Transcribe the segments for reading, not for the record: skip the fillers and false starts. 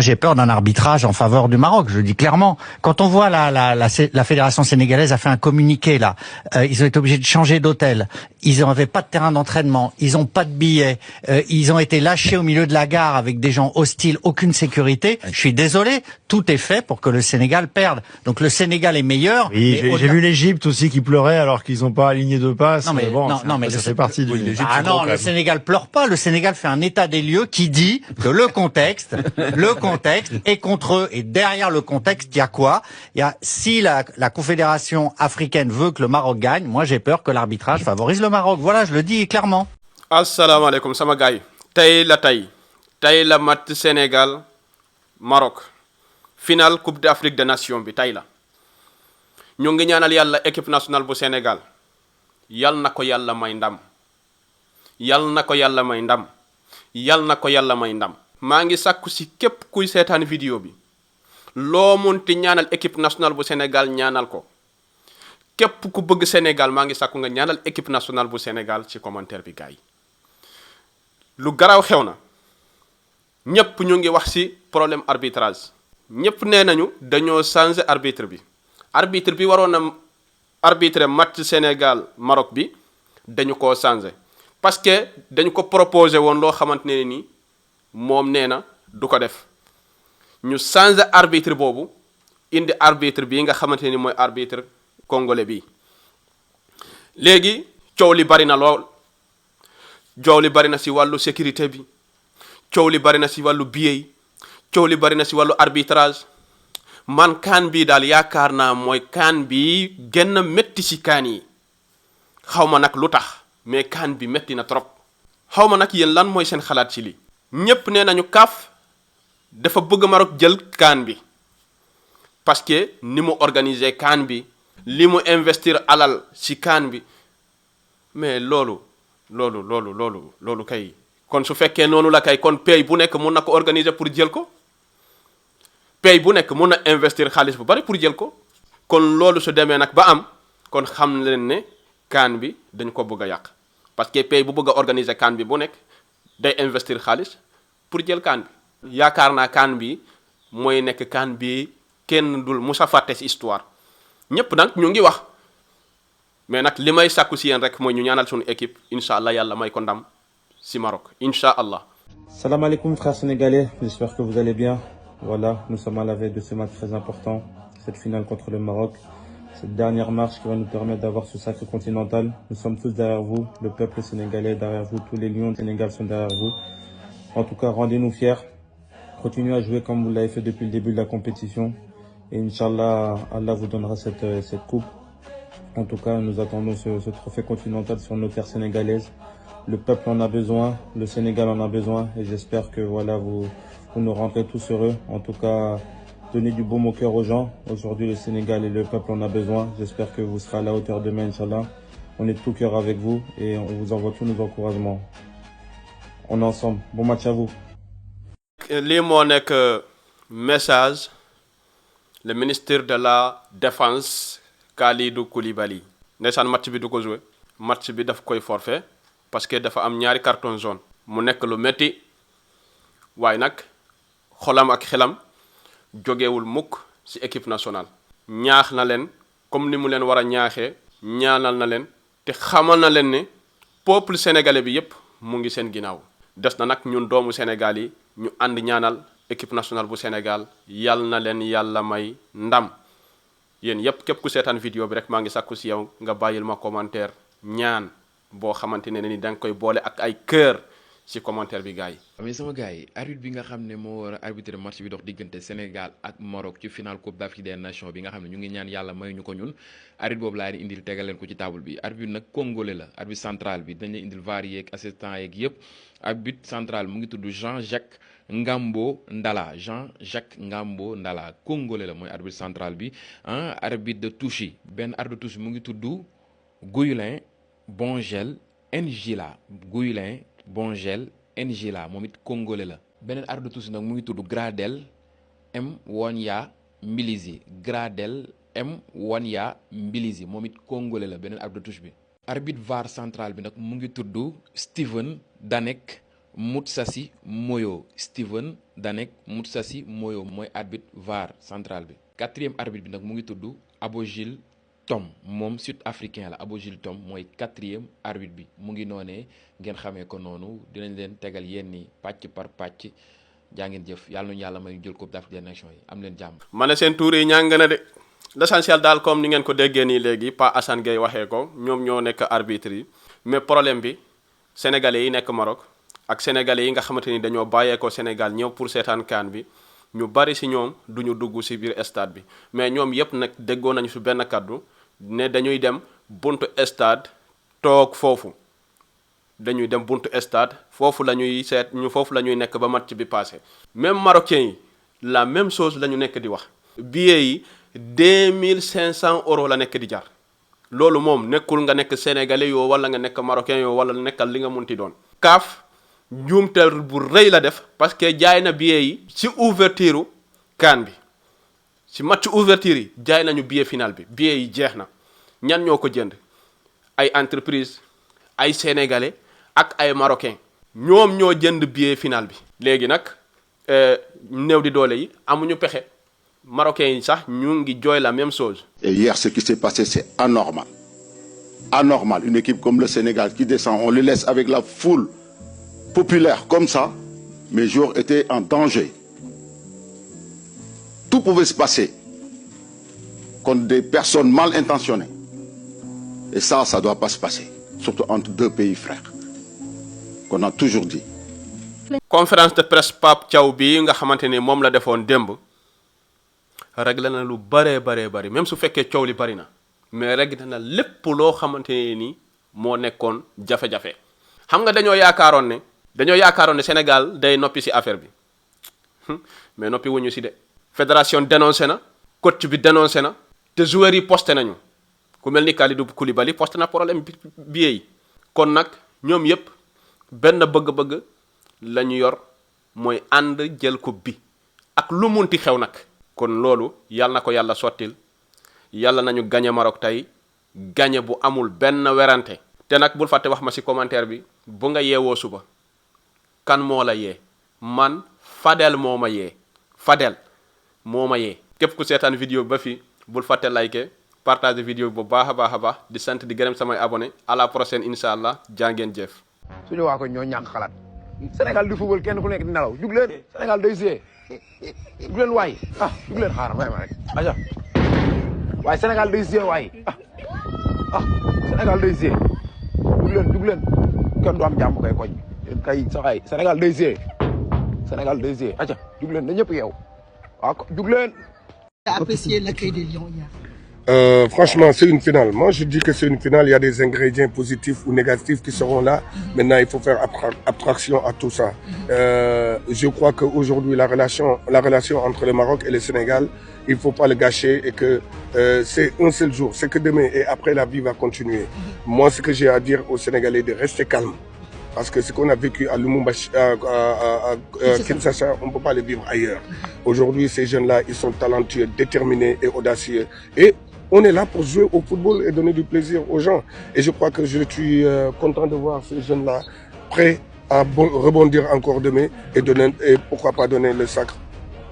J'ai peur d'un arbitrage en faveur du Maroc, je le dis clairement. Quand on voit la fédération sénégalaise a fait un communiqué là, ils ont été obligés de changer d'hôtel, ils n'avaient pas de terrain d'entraînement, ils n'ont pas de billets, ils ont été lâchés au milieu de la gare avec des gens hostiles, aucune sécurité. Je suis désolé, tout est fait pour que le Sénégal perde. Donc le Sénégal est meilleur. Oui, j'ai vu l'Égypte aussi qui pleurait alors qu'ils n'ont pas aligné de passe. Non mais, bon, mais ça fait partie du... le Sénégal pleure pas, le Sénégal fait un état des lieux qui dit que le contexte est contre eux. Et derrière le contexte, il y a quoi? Il y a, si la Confédération africaine veut que le Maroc gagne, moi j'ai peur que l'arbitrage favorise le Maroc. Voilà, je le dis clairement. Assalamu alaikum sama gay. Tay la match Sénégal Maroc. Finale Coupe d'Afrique des Nations bi tay la. Ñu ngi ñaanal yalla équipe nationale bu Sénégal. Yal nako yalla may ndam. Yal nako yalla may ndam. Yal nako yalla may ndam. Maa ngi sakku ci képp kuy seetaan vidéo bi loo munti ñaanal équipe nationale bu Sénégal ñaanal ko képp ku bëgg Sénégal maa ngi sakku nga ñaanal équipe nationale bu Sénégal ci commentaire bi gaay lu garaaw xew na ñëpp ñu ngi wax ci problème arbitrage ñëpp nee nañu dañoo changer arbitre bi waroon na arbitrer match Sénégal Maroc bi dañu ko changer parce que dañu ko proposer woon loo xamante ne ni moom nee na du ko def ñu changer arbitre boobu indi arbitre bii nga xamante ni mooy arbitre congolais bi léegi coow li bari na lool coow li bari na ci wàllu sécurité bi coow li bari na ci wàllu billet yi coow li bari na ci wàllu arbitrage man kaan bii daal yaakaar naa mooy kaan bi gën a métti ci kaan yi xaw ma nag lu tax mais kaan bi métti na trop xaw ma nag yéen lan mooy seen xalaat ci lii ñëpp nee nañu CAF dafa bëgg Maroc jël CAN bi parce que ni mu organiser CAN bi li mu investir alal ci CAN bi mais loolu kay kon su fekkee noonu la kay kon pays bu nekk mun na ko organiser pour jël ko pays bu nekk mun na investir xaalis bu bari pour jël ko kon loolu su demee nag ba am kon xam leen ne CAN bi dañ ko bëgg a yàq parce que pays bu bëgg a organiser CAN bi bu nekk day investir xaalis pour jël CAN bi yaakaar naa CAN bi mooy nekk CAN bi kenn dul musa fàtte ci histoire ñëpp nag ñu ngi wax mais nag li may sàkku ci yéen rek mooy ñu ñaanal suñu équipe incha allah yàlla may ko ndam ci Maroc incha allah. Salam alaikum frères sénégalais, j'espère que vous allez bien. Voilà, nous sommes à la veille de ce match très important, cette finale contre le Maroc. Cette dernière marche qui va nous permettre d'avoir ce sacre continental. Nous sommes tous derrière vous, le peuple sénégalais derrière vous, tous les lions du Sénégal sont derrière vous. En tout cas, rendez-nous fiers. Continuez à jouer comme vous l'avez fait depuis le début de la compétition. Et Inch'Allah, Allah vous donnera cette coupe. En tout cas, nous attendons ce trophée continental sur nos terres sénégalaises. Le peuple en a besoin, le Sénégal en a besoin. Et j'espère que voilà, vous nous rendrez tous heureux. En tout cas, donnez du baume au cœur aux gens. Aujourd'hui, le Sénégal et le peuple en a besoin. J'espère que vous serez à la hauteur demain, Inch'Allah. On est de tout cœur avec vous et on vous envoie tous nos encouragements. On est ensemble. Bon match à vous. Lii moo nekk message le ministre de la défense Kalidou Koulibaly ndeysaan match bi du ko joué match bi daf koy forfait parce que dafa am ñaari carton jaune mu nekk lu metti waaye nag xolam ak xelam jógewul mukk ci équipe nationale ñaax na leen comme ni mu leen war a ñaaxee ñaanal na leen te xamal na leen ne peuple sénégalais bi yépp mu ngi seen ginnaaw des na nag ñun doomu Sénégal yi ñu ànd ñaanal équipe nationale bu Sénégal yal na leen yàlla may ndam yéen yépp képp ku seetaan vidéo bi rek maa ngi sàkku ci yow nga bàyyil ma commentaire ñaan boo xamante ne ni da nga koy boole ak ay cœur ci commentaire bi gars yi. mais sama gars yi arbitre bi nga xam ne moo war a arbitrer match bi dox diggante Sénégal ak Maroc ci final Coupe d'Afrique des Nations bi nga xam ne ñu ngi ñaan yàlla may ñu ko ñun arbitre boobu laa leen indil tegal leen ko ci table bi arbitre bi nag congolais la arbitre central bi dañ leen indil VAR yeeg assistant yeeg yëpp arbitre central mu ngi tudd Jean-Jacques Ngambo Ndala congolais la mooy arbitre central bi arbitre de touche yi benn arbitre de touche mu ngi tudd Guilain Bongel Ngila moom it congolais la beneen arbitre de touche nag mu ngi tudd Gradel Wonya Mbilizi moom it congolais la beneen arbitre de touche bi arbitre VAR central bi nag mu ngi tudd Steven Danek Moutsassi Moyo Steven Danek Moutsassi Moyo mooy arbitre VAR central bi. 4e arbitre bi nag mu ngi tudd Abogil Tom moom sud-africain la Abogil Tom mooy 4e arbitre bi mu ngi noonee ngeen xamee ko noonu dinañ leen tegal yenn ni pàcc par pàcc jaa ngeen jëf yàlla nañu yàlla may jël Coupe d'Afrique des Nations yi am leen jàmm. ma ne seen tuur yi ñàng na de l'essentiel daal comme ni ngeen ko déggee nii léegi Pa Assane Gueye waxee ko ñoom ñoo nekk arbitre yi mais problème bi sénégalais yi nekk Maroc ak sénégalais yi nga xamante ni dañoo bàyyeekoo Sénégal ñëw pour seetaan CAN bi ñu bari si ñoom duñu dugg si biir stade bi mais ñoom yépp nag déggoo nañu si benn kaddu ne dañuy dem buntu stade toog foofu dañuy dem buntu stade foofu la ñuy seet ñu foofu la ñuy nekk ba match bi passé même marocains yi la même chose la ñu nekk di wax billets yi 2500 euros la nekk di jar loolu moom nekkul nga nekk sénégalais yoo wala nga nekk marocain yoo wala nekkal li nga munti doon CAF njuumteel bu rëy la def parce que jaay na billets yi ci ouverture CAN bi ci match ouverture yi jaay nañu billet final bi billets yi jeex na ñan ñoo ko jënd ay entreprise ay sénégalais ak ay marocain ñoom ñoo jënd billet final bi léegi nag néew di doole yi amuñu pexe marocains yi sax ñu ngi jooy la même chose. Et hier ce qui s'est passé c'est anormal. Anormal, une équipe comme le Sénégal qui descend, on le laisse avec la foule populaire comme ça, mes joueurs étaient en danger. Tout pouvait se passer contre des personnes mal intentionnées. Et ça ne doit pas se passer, surtout entre deux pays frères, qu'on a toujours dit. Conférence de presse Pape Thiaw bi nga xamante ni moom la defoon démb réglé na lu bari même su fekkee coow li bari na mais réglé na lépp loo xamante ni moo nekkoon jafe-jafe. xam nga dañoo yaakaaroon ne Sénégal day noppi ci affaire bi mais noppi wuñu ci de. fédération dénoncé na coach bi dénoncé na te joueurs yi posté nañu ku mel ni Kalidou Koulibaly posté na problème billet yi kon nag ñoom yépp benn bëgg-bëgg la ñu yor mooy ànd jël coupe bi ak lu munti xew nag. kon loolu yàlla na ko yàlla sottil yàlla nañu gagné Maroc tey gagné bu amul benn werante te nag bul fàtte wax ma ci commentaire bi bu nga yeewoo suba kan moo la yee man Fadel moo ma yee Fadel moo ma yee képp ku seetaan vidéo ba fi bul fàtte liker partager vidéo bu baax a baax di sant di gërëm samay abonné à la prochaine incha allah jaa ngeen jëf. suñu waa ko ñoo ñàkk xalaat Sénégal di football kenn ku nekk di nelaw jug leen Sénégal day jouer jug leen waay jug leen xaaral may ma rek aja waaye Sénégal day jouer waay Sénégal day jouer jug leen kenn du am jàmm kay koñ kay saxaay Sénégal day jouer aja jug leen na ñëpp yeew waaw jug leen. Apprécier l'accueil des Lions hier. Franchement, c'est une finale. Moi, je dis que c'est une finale. Il y a des ingrédients positifs ou négatifs qui seront là. Maintenant, il faut faire abstraction à tout ça. Je crois qu'aujourd'hui, la relation entre le Maroc et le Sénégal, il ne faut pas le gâcher et que c'est un seul jour. C'est que demain et après, la vie va continuer. Moi, ce que j'ai à dire aux Sénégalais, de rester calme. Parce que ce qu'on a vécu à Lumumbashi, à Kinshasa, on ne peut pas le vivre ailleurs. Aujourd'hui, ces jeunes-là, ils sont talentueux, déterminés et audacieux. Et on est là pour jouer au football et donner du plaisir aux gens. Et je crois que je suis content de voir ces jeunes-là prêts à rebondir encore demain et pourquoi pas donner le sacre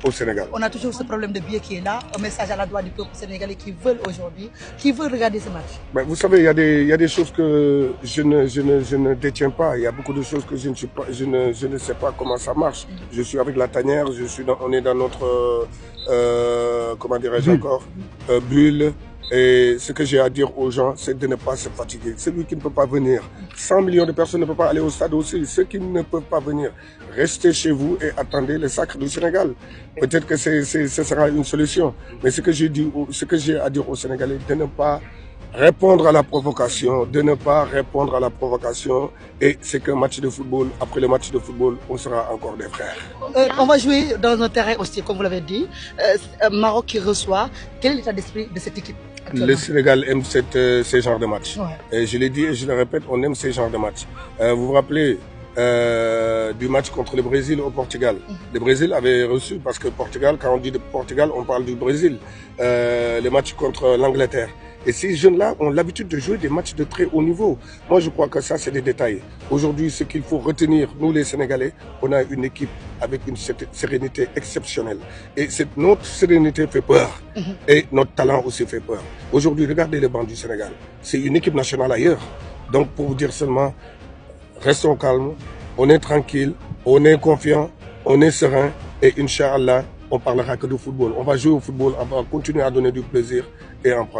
au Sénégal. On a toujours ce problème de billets qui est là. Un message à la droite du peuple sénégalais qui veulent aujourd'hui, qui veulent regarder ce match. Ben, vous savez, il y a des choses que je ne détiens pas. Il y a beaucoup de choses que je ne sais pas comment ça marche. Je suis avec la tanière, on est dans notre, comment dirais-je encore, bulle. Et ce que j'ai à dire aux gens, c'est de ne pas se fatiguer. Celui qui ne peut pas venir, 100 millions de personnes ne peuvent pas aller au stade aussi. Ceux qui ne peuvent pas venir, restez chez vous et attendez le sacre du Sénégal. Peut-être que ce sera une solution. Mais ce que j'ai à dire aux Sénégalais, de ne pas répondre à la provocation, et c'est qu'un match de football, après le match de football, on sera encore des frères. On va jouer dans un terrain hostile, comme vous l'avez dit. Maroc qui reçoit. Quel est l'état d'esprit de cette équipe? Le Sénégal aime ces genres de matchs. Ouais. Et je l'ai dit et je le répète, on aime ces genres de matchs. Vous vous rappelez, du match contre le Brésil au Portugal. Le Brésil avait reçu, parce que Portugal, quand on dit de Portugal, on parle du Brésil, le match contre l'Angleterre. Et ces jeunes-là ont l'habitude de jouer des matchs de très haut niveau. Moi, je crois que ça, c'est des détails. Aujourd'hui, ce qu'il faut retenir, nous les Sénégalais, on a une équipe avec une sérénité exceptionnelle. Et notre sérénité fait peur. Et notre talent aussi fait peur. Aujourd'hui, regardez les bancs du Sénégal. C'est une équipe nationale ailleurs. Donc, pour vous dire seulement, restons calmes, on est tranquille, on est confiant, on est serein. Et Inch'Allah, on parlera que de football. On va jouer au football, on va continuer à donner du plaisir et en prendre.